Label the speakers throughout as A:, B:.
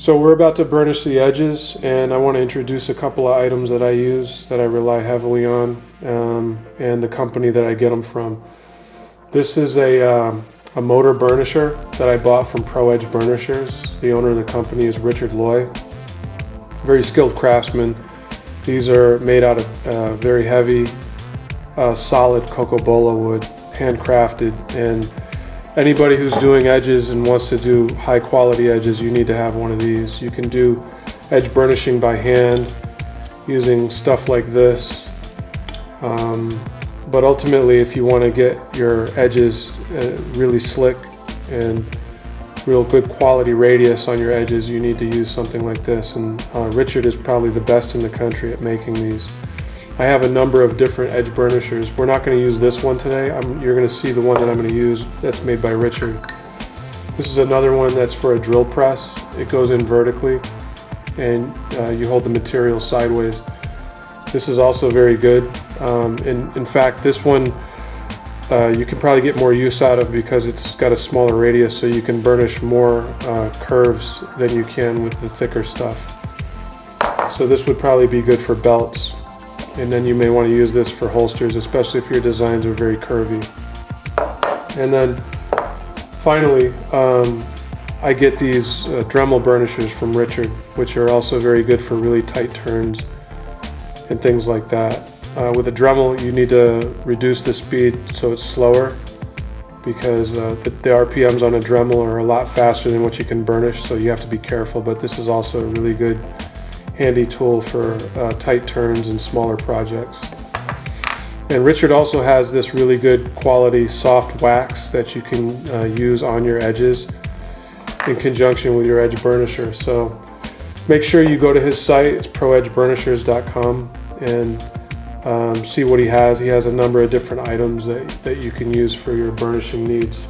A: So we're about to burnish the edges, and I want to introduce a couple of items that I use that I rely heavily on, and the company that I get them from. This is a motor burnisher that I bought from Pro Edge Burnishers. The owner of the company is Richard Loy, very skilled craftsman. These are made out of very heavy, solid cocobola wood, handcrafted, and anybody who's doing edges and wants to do high quality edges, you need to have one of these. You can do edge burnishing by hand using stuff like this. But ultimately, if you want to get your edges really slick and real good quality radius on your edges, you need to use something like this. And Richard is probably the best in the country at making these. I have a number of different edge burnishers. We're not going to use this one today. You're going to see the one that I'm going to use that's made by Richard. This is another one that's for a drill press. It goes in vertically and you hold the material sideways. This is also very good. In fact, this one you can probably get more use out of because it's got a smaller radius, so you can burnish more curves than you can with the thicker stuff. So this would probably be good for belts. And then you may want to use this for holsters, especially if your designs are very curvy. And then finally, I get these Dremel burnishers from Richard, which are also very good for really tight turns and things like that. With a Dremel, you need to reduce the speed so it's slower, because the RPMs on a Dremel are a lot faster than what you can burnish, so you have to be careful. But this is also a really good handy tool for tight turns and smaller projects. And Richard also has this really good quality soft wax that you can use on your edges in conjunction with your edge burnisher. So make sure you go to his site, it's proedgeburnishers.com, and see what he has. He has a number of different items that you can use for your burnishing needs.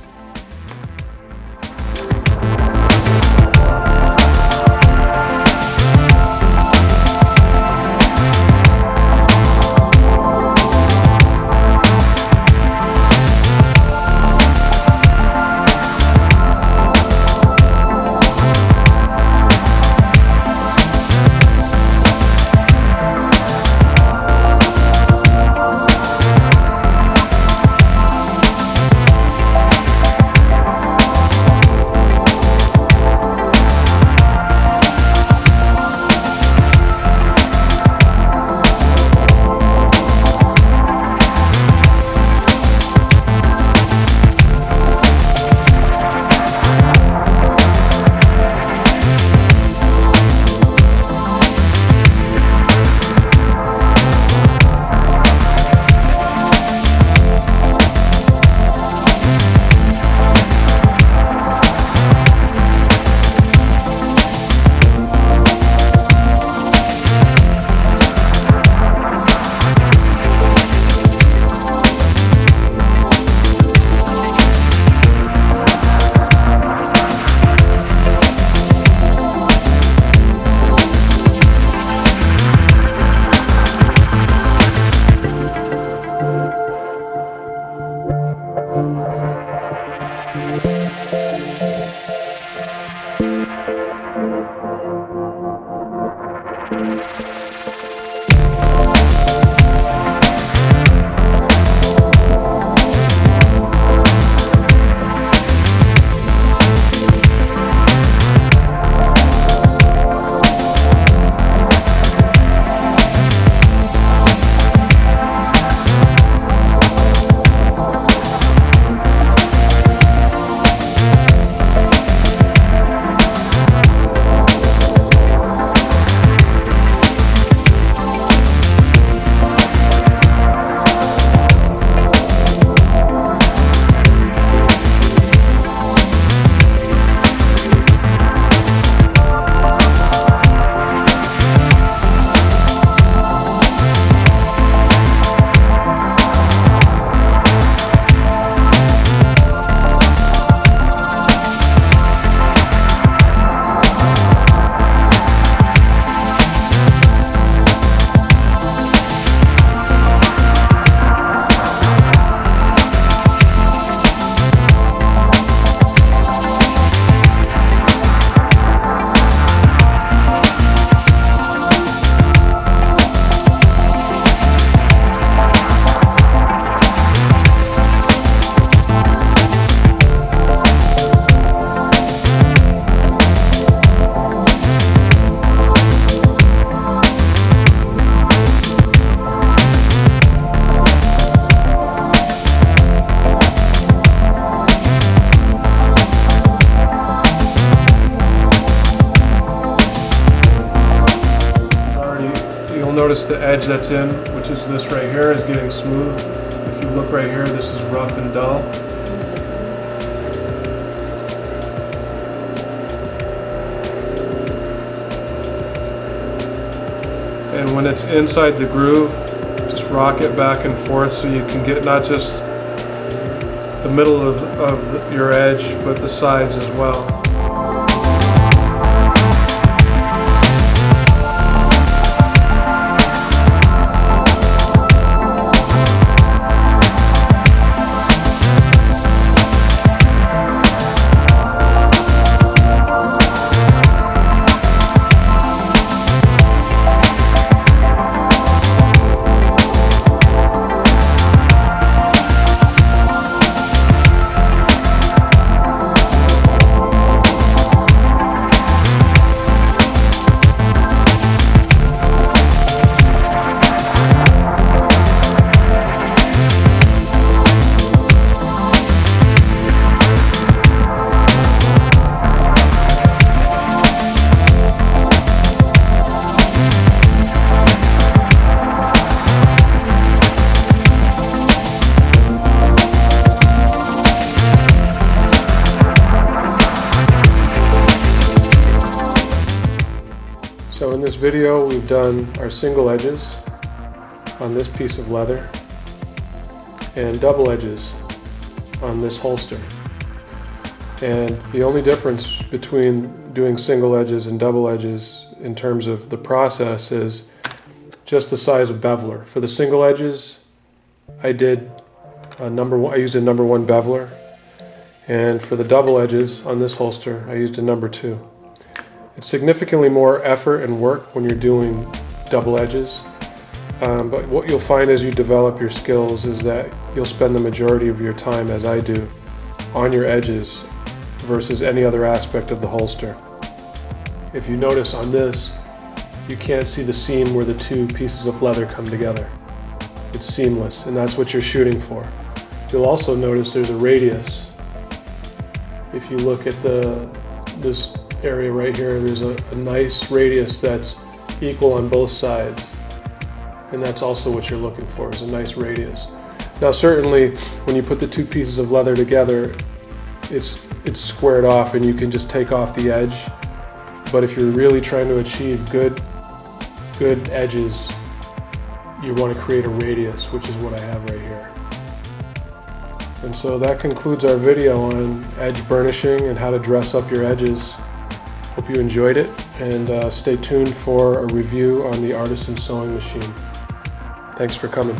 A: the edge that's in, which is this right here, is getting smooth. If you look right here, this is rough and dull. And when it's inside the groove, just rock it back and forth so you can get not just the middle of your edge, but the sides as well. So in this video, we've done our single edges on this piece of leather and double edges on this holster. And the only difference between doing single edges and double edges in terms of the process is just the size of beveler. For the single edges, I used a number 1 beveler, and for the double edges on this holster, I used a number 2. It's significantly more effort and work when you're doing double edges, but what you'll find as you develop your skills is that you'll spend the majority of your time, as I do, on your edges versus any other aspect of the holster. If you notice on this, you can't see the seam where the two pieces of leather come together. It's seamless, and that's what you're shooting for. You'll also notice there's a radius. If you look at this area right here, there's a nice radius that's equal on both sides, and that's also what you're looking for, is a nice radius. Now certainly when you put the two pieces of leather together, it's squared off and you can just take off the edge, but if you're really trying to achieve good edges, you want to create a radius, which is what I have right here. And so that concludes our video on edge burnishing and how to dress up your edges. Hope you enjoyed it, and stay tuned for a review on the Artisan sewing machine. Thanks for coming.